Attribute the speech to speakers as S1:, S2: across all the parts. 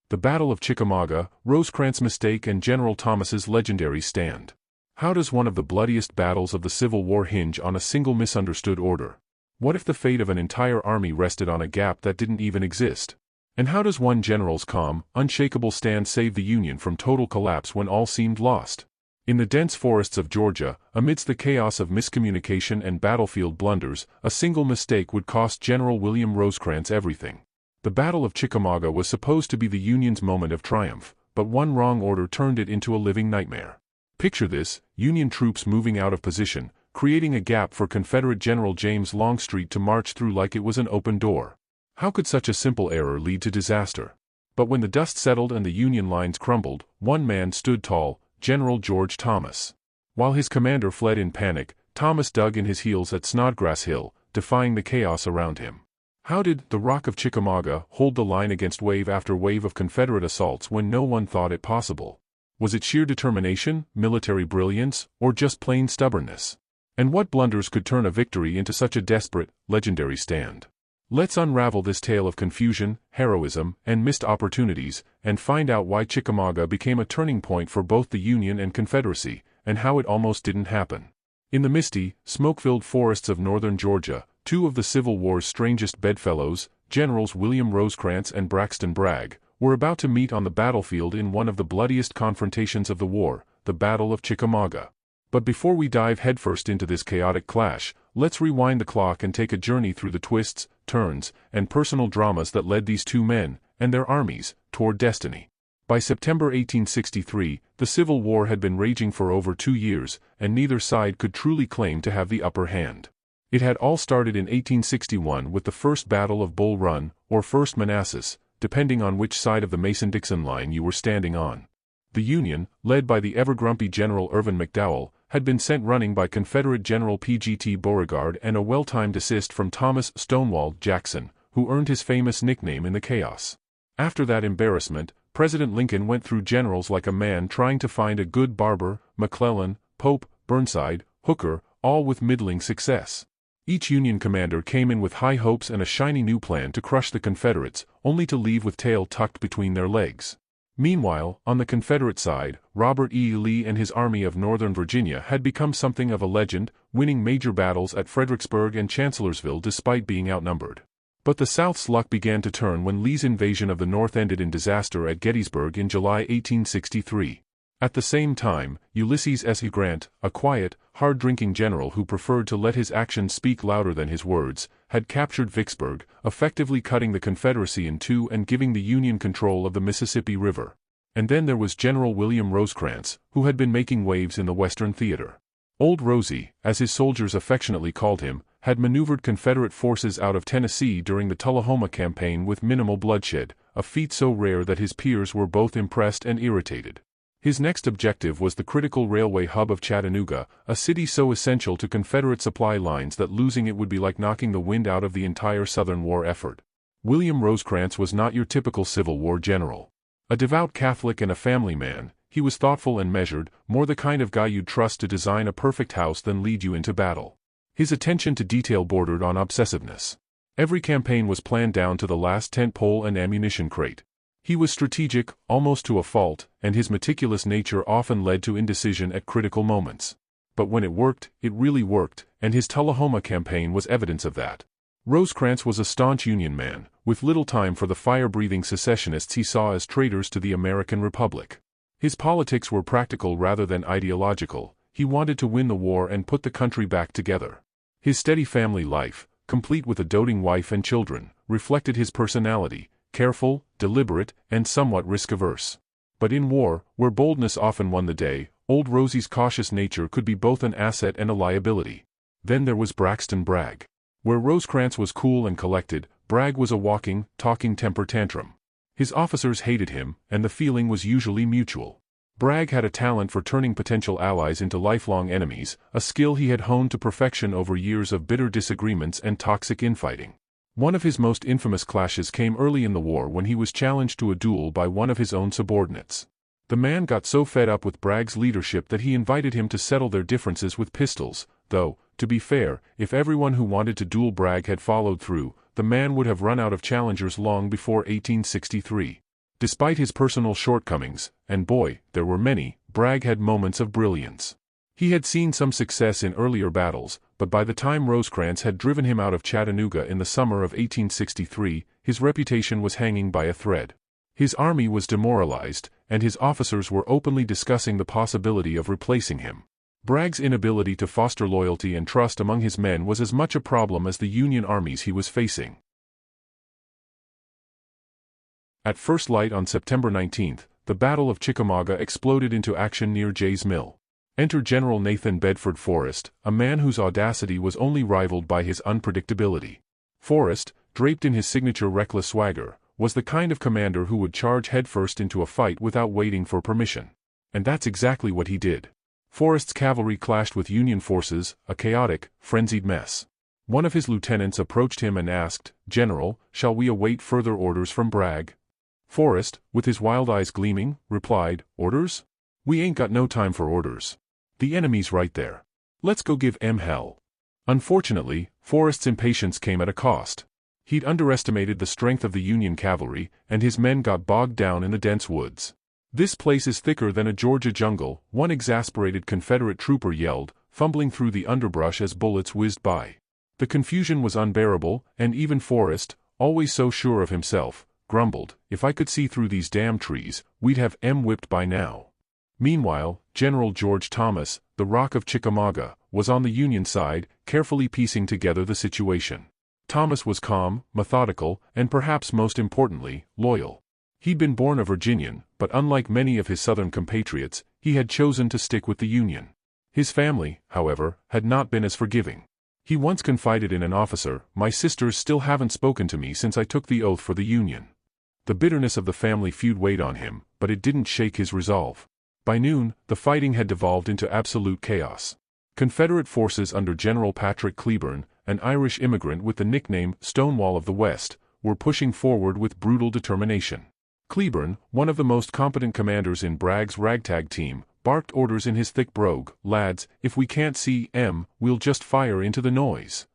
S1: The Battle of Chickamauga, Rosecrans Mistake and General Thomas's legendary stand. How does one of the bloodiest battles of the Civil War hinge on a single misunderstood order? What if the fate of an entire army rested on a gap that didn't even exist? And how does one general's calm, unshakable stand save the Union from total collapse when all seemed lost? In the dense forests of Georgia, amidst the chaos of miscommunication and battlefield blunders, a single mistake would cost General William Rosecrans everything. The Battle of Chickamauga was supposed to be the Union's moment of triumph, but one wrong order turned it into a living nightmare. Picture this: Union troops moving out of position, creating a gap for Confederate General James Longstreet to march through like it was an open door. How could such a simple error lead to disaster? But when the dust settled and the Union lines crumbled, one man stood tall: General George Thomas. While his commander fled in panic, Thomas dug in his heels at Snodgrass Hill, defying the chaos around him. How did the Rock of Chickamauga hold the line against wave after wave of Confederate assaults when no one thought it possible? Was it sheer determination, military brilliance, or just plain stubbornness? And what blunders could turn a victory into such a desperate, legendary stand? Let's unravel this tale of confusion, heroism, and missed opportunities, and find out why Chickamauga became a turning point for both the Union and Confederacy, and how it almost didn't happen. In the misty, smoke-filled forests of northern Georgia, two of the Civil War's strangest bedfellows, Generals William Rosecrans and Braxton Bragg, were about to meet on the battlefield in one of the bloodiest confrontations of the war, the Battle of Chickamauga. But before we dive headfirst into this chaotic clash, let's rewind the clock and take a journey through the twists, turns, and personal dramas that led these two men, and their armies, toward destiny. By September 1863, the Civil War had been raging for over 2 years, and neither side could truly claim to have the upper hand. It had all started in 1861 with the First Battle of Bull Run, or First Manassas, depending on which side of the Mason-Dixon line you were standing on. The Union, led by the ever-grumpy General Irvin McDowell, had been sent running by Confederate General P.G.T. Beauregard and a well-timed assist from Thomas "Stonewall" Jackson, who earned his famous nickname in the chaos. After that embarrassment, President Lincoln went through generals like a man trying to find a good barber: McClellan, Pope, Burnside, Hooker, all with middling success. Each Union commander came in with high hopes and a shiny new plan to crush the Confederates, only to leave with tail tucked between their legs. Meanwhile, on the Confederate side, Robert E. Lee and his Army of Northern Virginia had become something of a legend, winning major battles at Fredericksburg and Chancellorsville despite being outnumbered. But the South's luck began to turn when Lee's invasion of the North ended in disaster at Gettysburg in July 1863. At the same time, Ulysses S. Grant, a quiet, hard-drinking general who preferred to let his actions speak louder than his words, had captured Vicksburg, effectively cutting the Confederacy in two and giving the Union control of the Mississippi River. And then there was General William Rosecrans, who had been making waves in the Western theater. Old Rosie, as his soldiers affectionately called him, had maneuvered Confederate forces out of Tennessee during the Tullahoma campaign with minimal bloodshed, a feat so rare that his peers were both impressed and irritated. His next objective was the critical railway hub of Chattanooga, a city so essential to Confederate supply lines that losing it would be like knocking the wind out of the entire Southern war effort. William Rosecrans was not your typical Civil War general. A devout Catholic and a family man, he was thoughtful and measured, more the kind of guy you'd trust to design a perfect house than lead you into battle. His attention to detail bordered on obsessiveness. Every campaign was planned down to the last tent pole and ammunition crate. He was strategic, almost to a fault, and his meticulous nature often led to indecision at critical moments. But when it worked, it really worked, and his Tullahoma campaign was evidence of that. Rosecrans was a staunch Union man, with little time for the fire-breathing secessionists he saw as traitors to the American Republic. His politics were practical rather than ideological. He wanted to win the war and put the country back together. His steady family life, complete with a doting wife and children, reflected his personality: careful, deliberate, and somewhat risk-averse. But in war, where boldness often won the day, old Rosie's cautious nature could be both an asset and a liability. Then there was Braxton Bragg. Where Rosecrans was cool and collected, Bragg was a walking, talking temper tantrum. His officers hated him, and the feeling was usually mutual. Bragg had a talent for turning potential allies into lifelong enemies, a skill he had honed to perfection over years of bitter disagreements and toxic infighting. One of his most infamous clashes came early in the war when he was challenged to a duel by one of his own subordinates. The man got so fed up with Bragg's leadership that he invited him to settle their differences with pistols, though, to be fair, if everyone who wanted to duel Bragg had followed through, the man would have run out of challengers long before 1863. Despite his personal shortcomings, and boy, there were many, Bragg had moments of brilliance. He had seen some success in earlier battles, but by the time Rosecrans had driven him out of Chattanooga in the summer of 1863, his reputation was hanging by a thread. His army was demoralized, and his officers were openly discussing the possibility of replacing him. Bragg's inability to foster loyalty and trust among his men was as much a problem as the Union armies he was facing. At first light on September 19, the Battle of Chickamauga exploded into action near Jay's Mill. Enter General Nathan Bedford Forrest, a man whose audacity was only rivaled by his unpredictability. Forrest, draped in his signature reckless swagger, was the kind of commander who would charge headfirst into a fight without waiting for permission. And that's exactly what he did. Forrest's cavalry clashed with Union forces, a chaotic, frenzied mess. One of his lieutenants approached him and asked, "General, shall we await further orders from Bragg?" Forrest, with his wild eyes gleaming, replied, "Orders? We ain't got no time for orders. The enemy's right there. Let's go give 'em hell." Unfortunately, Forrest's impatience came at a cost. He'd underestimated the strength of the Union cavalry, and his men got bogged down in the dense woods. "This place is thicker than a Georgia jungle," one exasperated Confederate trooper yelled, fumbling through the underbrush as bullets whizzed by. The confusion was unbearable, and even Forrest, always so sure of himself, grumbled, "If I could see through these damn trees, we'd have 'em whipped by now." Meanwhile, General George Thomas, the Rock of Chickamauga, was on the Union side, carefully piecing together the situation. Thomas was calm, methodical, and perhaps most importantly, loyal. He'd been born a Virginian, but unlike many of his Southern compatriots, he had chosen to stick with the Union. His family, however, had not been as forgiving. He once confided in an officer, "My sisters still haven't spoken to me since I took the oath for the Union." The bitterness of the family feud weighed on him, but it didn't shake his resolve. By noon, the fighting had devolved into absolute chaos. Confederate forces under General Patrick Cleburne, an Irish immigrant with the nickname Stonewall of the West, were pushing forward with brutal determination. Cleburne, one of the most competent commanders in Bragg's ragtag team, barked orders in his thick brogue, "Lads, if we can't see 'em, we'll just fire into the noise."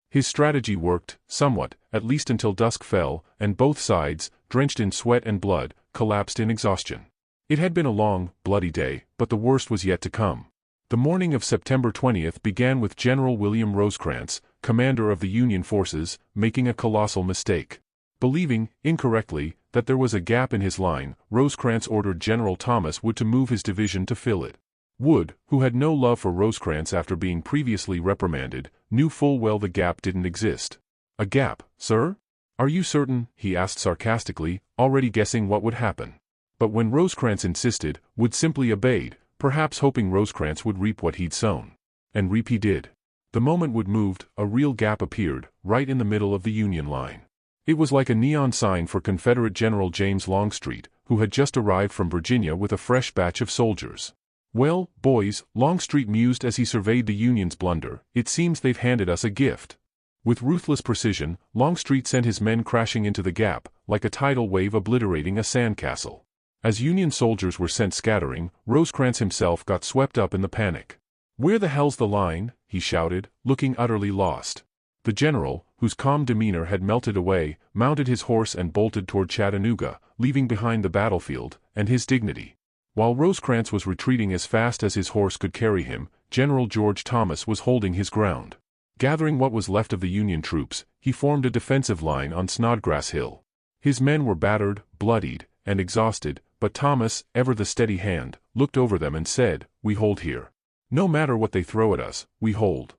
S1: His strategy worked, somewhat, at least until dusk fell, and both sides, drenched in sweat and blood, collapsed in exhaustion. It had been a long, bloody day, but the worst was yet to come. The morning of September 20 began with General William Rosecrans, commander of the Union forces, making a colossal mistake. Believing, incorrectly, that there was a gap in his line, Rosecrans ordered General Thomas Wood to move his division to fill it. Wood, who had no love for Rosecrans after being previously reprimanded, knew full well the gap didn't exist. "A gap, sir? Are you certain?" he asked sarcastically, already guessing what would happen. But when Rosecrans insisted, Wood simply obeyed, perhaps hoping Rosecrans would reap what he'd sown. And reap he did. The moment Wood moved, a real gap appeared, right in the middle of the Union line. It was like a neon sign for Confederate General James Longstreet, who had just arrived from Virginia with a fresh batch of soldiers. "Well, boys," Longstreet mused as he surveyed the Union's blunder, "it seems they've handed us a gift." With ruthless precision, Longstreet sent his men crashing into the gap, like a tidal wave obliterating a sandcastle. As Union soldiers were sent scattering, Rosecrans himself got swept up in the panic. "Where the hell's the line?" he shouted, looking utterly lost. The general, whose calm demeanor had melted away, mounted his horse and bolted toward Chattanooga, leaving behind the battlefield, and his dignity. While Rosecrans was retreating as fast as his horse could carry him, General George Thomas was holding his ground. Gathering what was left of the Union troops, he formed a defensive line on Snodgrass Hill. His men were battered, bloodied, and exhausted, but Thomas, ever the steady hand, looked over them and said, "We hold here. No matter what they throw at us, we hold."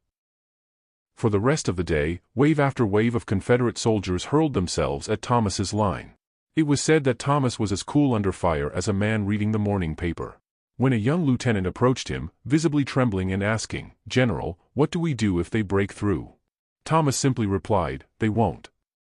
S1: For the rest of the day, wave after wave of Confederate soldiers hurled themselves at Thomas's line. It was said that Thomas was as cool under fire as a man reading the morning paper. When a young lieutenant approached him, visibly trembling and asking, "General, what do we do if they break through?" Thomas simply replied, "They won't."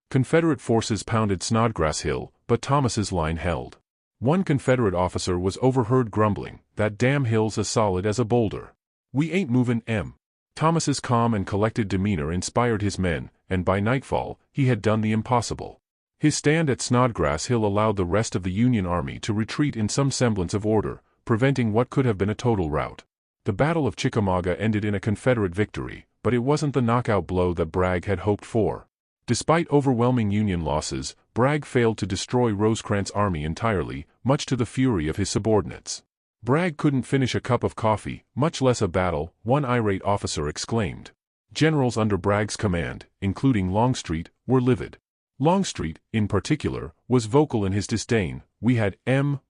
S1: Confederate forces pounded Snodgrass Hill, but Thomas's line held. One Confederate officer was overheard grumbling, "That damn hill's as solid as a boulder. We ain't movin' 'em." Thomas's calm and collected demeanor inspired his men, and by nightfall, he had done the impossible. His stand at Snodgrass Hill allowed the rest of the Union army to retreat in some semblance of order, preventing what could have been a total rout. The Battle of Chickamauga ended in a Confederate victory, but it wasn't the knockout blow that Bragg had hoped for. Despite overwhelming Union losses, Bragg failed to destroy Rosecrans' army entirely, much to the fury of his subordinates. "Bragg couldn't finish a cup of coffee, much less a battle," one irate officer exclaimed. Generals under Bragg's command, including Longstreet, were livid. Longstreet, in particular, was vocal in his disdain. "We had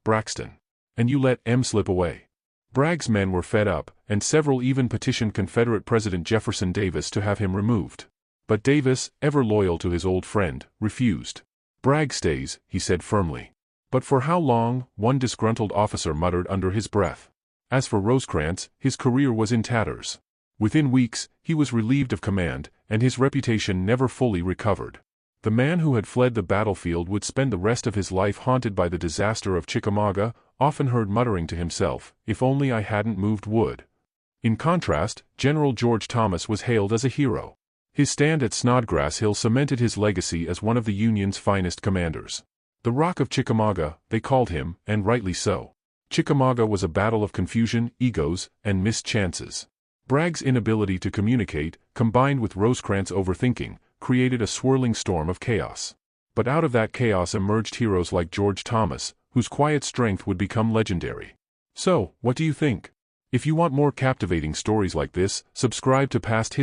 S1: Braxton. And you let slip away." Bragg's men were fed up, and several even petitioned Confederate President Jefferson Davis to have him removed. But Davis, ever loyal to his old friend, refused. "Bragg stays," he said firmly. "But for how long?" one disgruntled officer muttered under his breath. As for Rosecrans, his career was in tatters. Within weeks, he was relieved of command, and his reputation never fully recovered. The man who had fled the battlefield would spend the rest of his life haunted by the disaster of Chickamauga, often heard muttering to himself, "If only I hadn't moved wood." In contrast, General George Thomas was hailed as a hero. His stand at Snodgrass Hill cemented his legacy as one of the Union's finest commanders. The Rock of Chickamauga, they called him, and rightly so. Chickamauga was a battle of confusion, egos, and missed chances. Bragg's inability to communicate, combined with Rosecrans' overthinking, created a swirling storm of chaos. But out of that chaos emerged heroes like George Thomas, whose quiet strength would become legendary. So, what do you think? If you want more captivating stories like this, subscribe to Past History.